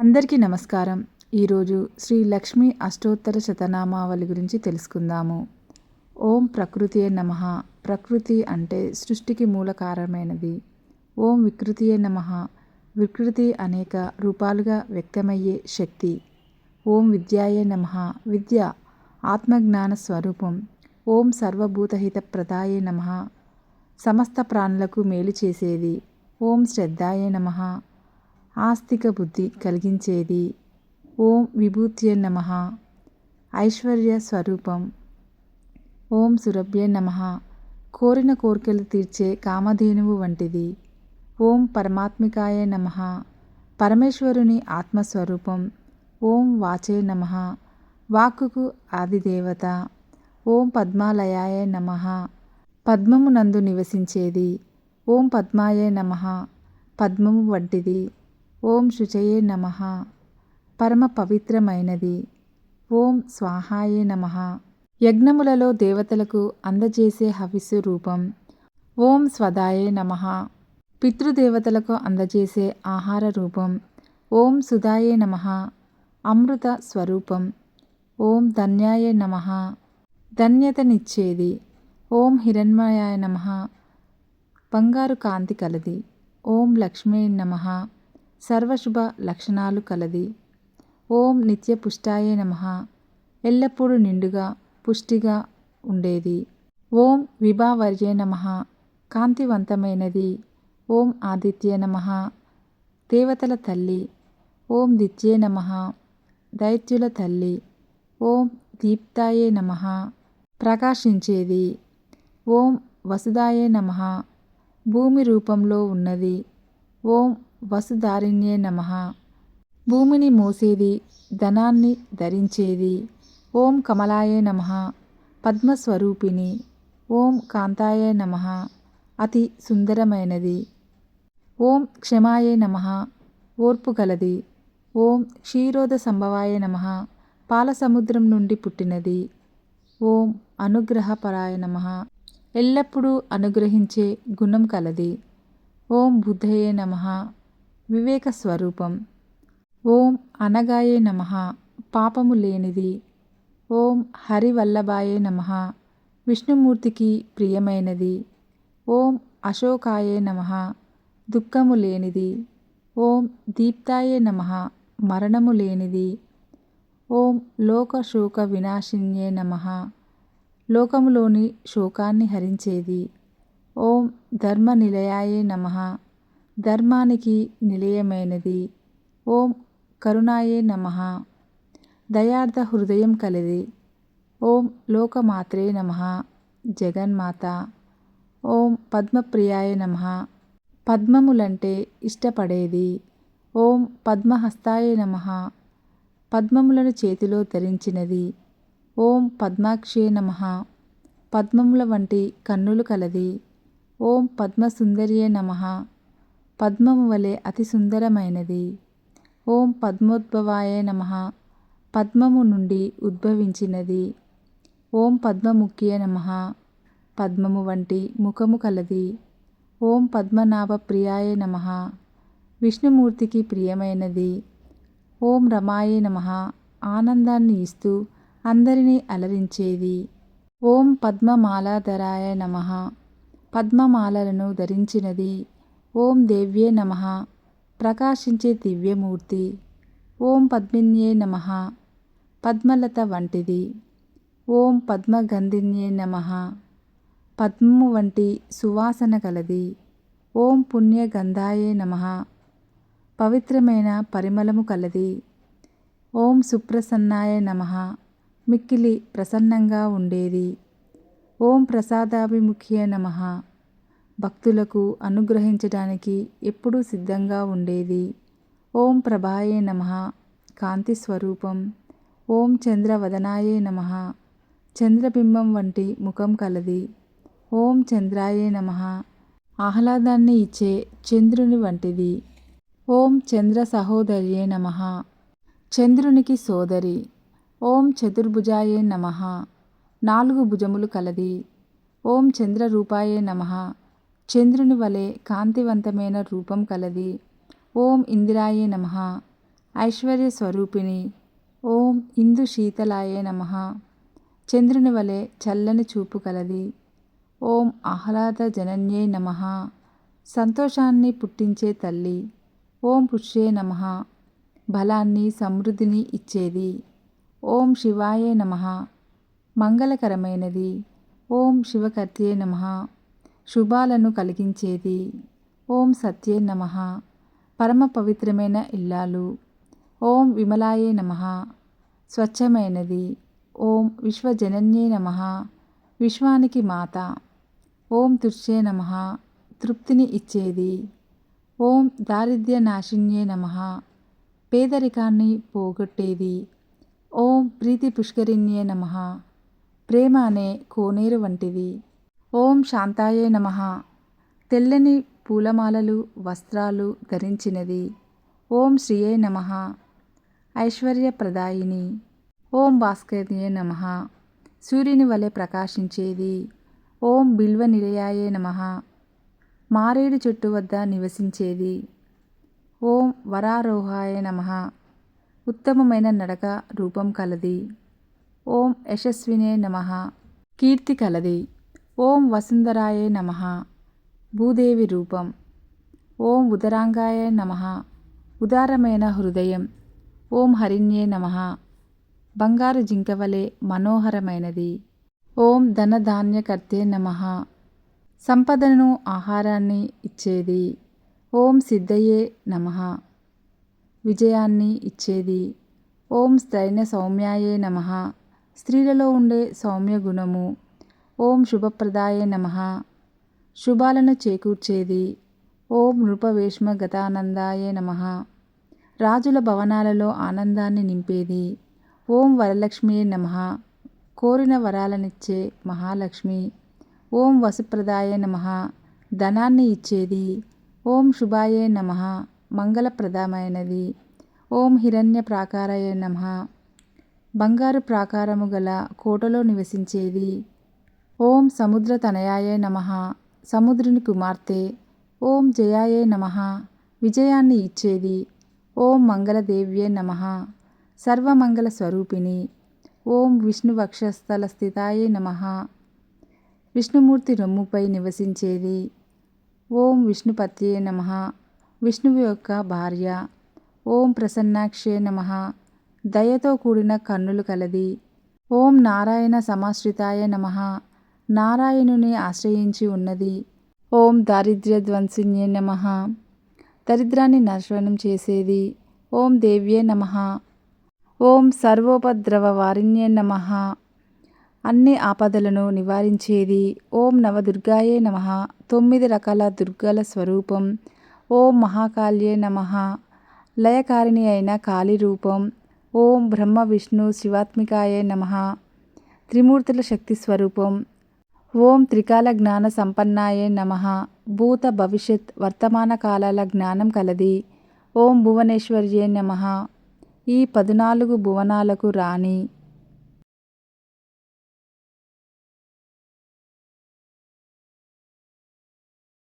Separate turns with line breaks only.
అందరికీ నమస్కారం. ఈరోజు శ్రీ లక్ష్మీ అష్టోత్తర శతనామావళి గురించి తెలుసుకుందాము. ఓం ప్రకృతియే నమః. ప్రకృతి అంటే సృష్టికి మూలకారమైనది. ఓం వికృతియే నమః. వికృతి అనేక రూపాలుగా వ్యక్తమయ్యే శక్తి. ఓం విద్యాయే నమః. విద్య ఆత్మజ్ఞాన స్వరూపం. ఓం సర్వభూతహిత ప్రదాయే నమః. సమస్త ప్రాణులకు మేలు చేసేది. ఓం శ్రద్ధాయే నమః. ఆస్తిక బుద్ధి కలిగించేది. ఓం విభూత్యే నమః. ఐశ్వర్య స్వరూపం. ఓం సురభ్యే నమః. కోరిన కోరికలు తీర్చే కామధేనువు వంటిది. ఓం పరమాత్మికాయ నమః. పరమేశ్వరుని ఆత్మస్వరూపం. ఓం వాచే నమః. వాక్కుకు ఆదిదేవత. ఓం పద్మాలయాయ నమః. పద్మము నందు నివసించేది. ఓం పద్మాయే నమః. పద్మము వంటిది. ఓం శుచయే నమః. పరమ పవిత్రమైనది. ఓం స్వాహాయే నమః. యజ్ఞములలో దేవతలకు అందజేసే హవిస్సు రూపం. ఓం స్వదాయే నమః. పితృదేవతలకు అందజేసే ఆహార రూపం. ఓం సుధాయే నమః. అమృత స్వరూపం. ఓం ధన్యాయ నమః. ధన్యతనిచ్చేది. ఓం హిరణ్మయాయ నమః. బంగారు కాంతి కలది. ఓం లక్ష్మీ నమః. సర్వశుభ లక్షణాలు కలది. ఓం నిత్యపుష్టాయ నమః. ఎల్లప్పుడూ నిండుగా పుష్టిగా ఉండేది. ఓం విభావర్యే నమః. కాంతివంతమైనది. ఓం ఆదిత్యే నమః. దేవతల తల్లి. ఓం దిత్యే నమః. దైత్యుల తల్లి. ఓం దీప్తాయే నమః. ప్రకాశించేది. ఓం వసుదాయే నమః. భూమి రూపంలో ఉన్నది. ఓం వసుధారిణ్యే నమః. భూమిని మోసేది. ధనాన్ని ధరించేది. ఓం కమలాయే నమః. పద్మస్వరూపిణి. ఓం కాంతాయ నమః. అతి సుందరమైనది. ఓం క్షమాయే నమః. ఓర్పు గలది. ఓం క్షీరోద సంభవాయ నమః. పాల సముద్రం నుండి పుట్టినది. ఓం అనుగ్రహపరాయ నమః. ఎల్లప్పుడూ అనుగ్రహించే గుణం కలది. ఓం బుద్ధయే నమః. వివేక స్వరూపం. ఓం అనగాయే నమః. పాపము లేనిది. ఓం హరివల్లభాయే నమః. విష్ణుమూర్తికి ప్రియమైనది. ఓం అశోకాయే నమః. దుఃఖము లేనిది. ఓం దీప్తాయే నమః. మరణము లేనిది. ఓం లోకశోక వినాశిన్యే నమః. లోకములోని శోకాన్ని హరించేది. ఓం ధర్మనిలయాయే నమః. ధర్మానికి నిలయమైనది. ఓం కరుణాయే నమః. దయార్థ హృదయం కలది. ఓం లోకమాత్రే నమః. జగన్మాత. ఓం పద్మప్రియాయ నమః. పద్మములంటే ఇష్టపడేది. ఓం పద్మహస్తాయ నమః. పద్మములను చేతిలో ధరించినది. ఓం పద్మాక్షే నమః. పద్మముల వంటి కన్నులు కలది. ఓం పద్మసుందర్యే నమః. పద్మము వలె అతి సుందరమైనది. ఓం పద్మోద్భవాయ నమః. పద్మము నుండి ఉద్భవించినది. ఓం పద్మముఖ్యే నమః. పద్మము వంటి ముఖము కలది. ఓం పద్మనాభ ప్రియాయ నమః. విష్ణుమూర్తికి ప్రియమైనది. ఓం రమాయే నమః. ఆనందాన్ని ఇస్తూ అందరినీ అలరించేది. ఓం పద్మమాలాధరాయ నమః. పద్మమాలలను ధరించినది. ఓం దేవ్యే నమః. ప్రకాశించే దివ్యమూర్తి. ఓం పద్మిన్యే నమః. పద్మలత వంటిది. ఓం పద్మగంధిన్యే నమః. పద్మము వంటి సువాసన కలది. ఓం పుణ్యగంధాయే నమః. పవిత్రమైన పరిమళము కలది. ఓం సుప్రసన్నాయ నమః. మిక్కిలి ప్రసన్నంగా ఉండేది. ఓం ప్రసాదాభిముఖ్యే నమః. భక్తులకు అనుగ్రహించడానికి ఎప్పుడూ సిద్ధంగా ఉండేది. ఓం ప్రభాయే నమః. కాంతి స్వరూపం. ఓం చంద్రవదనాయే నమః. చంద్రబింబం వంటి ముఖం కలది. ఓం చంద్రాయే నమః. ఆహ్లాదాన్ని ఇచ్చే చంద్రుని వంటిది. ఓం చంద్ర సహోదర్యే నమః. చంద్రునికి సోదరి. ఓం చతుర్భుజాయే నమః. 4 భుజములు కలది. ఓం చంద్రరూపాయే నమః. చంద్రుని వలె కాంతివంతమైన రూపం కలది. ఓం ఇందిరాయే నమః. ఐశ్వర్య స్వరూపిణి. ఓం ఇందు శీతలాయే నమః. చంద్రుని వలె చల్లని చూపు కలది. ఓం ఆహ్లాద జనన్యై నమః. సంతోషాన్ని పుట్టించే తల్లి. ఓం పుష్యే నమః. బలాన్ని సమృద్ధిని ఇచ్చేది. ఓం శివాయే నమః. మంగళకరమైనది. ఓం శివకర్త్యే నమః. శుభాలను కలిగించేది. ఓం సత్యే నమః. పరమ పవిత్రమైన ఇల్లాలు. ఓం విమలాయే నమః. స్వచ్ఛమైనది. ఓం విశ్వజనన్యే నమః. విశ్వానికి మాత. ఓం తుష్యే నమః. తృప్తిని ఇచ్చేది. ఓం దారిద్ర్య నాశిన్యే నమః. పేదరికాన్ని పోగొట్టేది. ఓం ప్రీతి పుష్కరిణ్యే నమః. ప్రేమ అనే కోనేరు వంటిది. ఓం శాంతాయే నమః. తెల్లని పూలమాలలు వస్త్రాలు ధరించినది. ఓం శ్రియే నమః. ఐశ్వర్యప్రదాయిని. ఓం భాస్కర్యే నమః. సూర్యుని వలె ప్రకాశించేది. ఓం బిల్వ నిలయాయే నమః. మారేడు చెట్టు వద్ద నివసించేది. ఓం వరారోహాయ నమః. ఉత్తమమైన నడక రూపం కలది. ఓం యశస్వినే నమః. కీర్తి కలది. ఓం వసుంధరాయే నమః. భూదేవి రూపం. ఓం ఉదరాంగాయ నమః. ఉదారమైన హృదయం. ఓం హరిణ్యే నమః. బంగారు జింకవలే మనోహరమైనది. ఓం ధనధాన్యకర్తే నమః. సంపదను ఆహారాన్ని ఇచ్చేది. ఓం సిద్ధయే నమః. విజయాన్ని ఇచ్చేది. ఓం స్త్రైణ సౌమ్యాయే నమః. స్త్రీలలో ఉండే సౌమ్య గుణము. ఓం శుభప్రదాయే నమః. శుభాలను చేకూర్చేది. ఓం నృపవేష్మ గతానందాయే నమః. రాజుల భవనాలలో ఆనందాన్ని నింపేది. ఓం వరలక్ష్మియే నమః. కోరిన వరాలనిచ్చే మహాలక్ష్మి. ఓం వసుప్రదాయే నమః. ధనాన్ని ఇచ్చేది. ఓం శుభాయే నమః. మంగళప్రదమైనది. ఓం హిరణ్య ప్రాకారాయ నమః. బంగారు ప్రాకారము గల కోటలో నివసించేది. ఓం సముద్ర తనయాయ నమః. సముద్రుని కుమార్తె. ఓం జయాయే నమః. విజయాన్ని ఇచ్చేది. ఓం మంగళదేవ్యే నమః. సర్వమంగళ స్వరూపిణి. ఓం విష్ణువక్షస్థల స్థితాయే నమః. విష్ణుమూర్తి రొమ్ముపై నివసించేది. ఓం విష్ణుపత్యే నమః. విష్ణువు యొక్క భార్య. ఓం ప్రసన్నాక్షే నమః. దయతో కూడిన కన్నులు కలది. ఓం నారాయణ సమాశ్రితాయ నమః. నారాయణుని ఆశ్రయించి ఉన్నది. ఓం దారిద్ర్యధ్వంసిన్యే నమః. దరిద్రాన్ని నాశనం చేసేది. ఓం దేవ్యే నమః. ఓం సర్వోపద్రవవారిణ్యే నమః. అన్ని ఆపదలను నివారించేది. ఓం నవదుర్గాయే నమః. 9 రకాల దుర్గల స్వరూపం. ఓం మహాకాళ్యే నమః. లయకారిణి అయిన కాళీ రూపం. ఓం బ్రహ్మ విష్ణు శివాత్మికాయే నమః. త్రిమూర్తుల శక్తి స్వరూపం. ఓం త్రికాల జ్ఞాన సంపన్నాయే నమః. భూత భవిష్యత్ వర్తమాన కాలాల జ్ఞానం కలది. ఓం భువనేశ్వర్యే నమః. ఈ 14 భువనాలకు రాణి.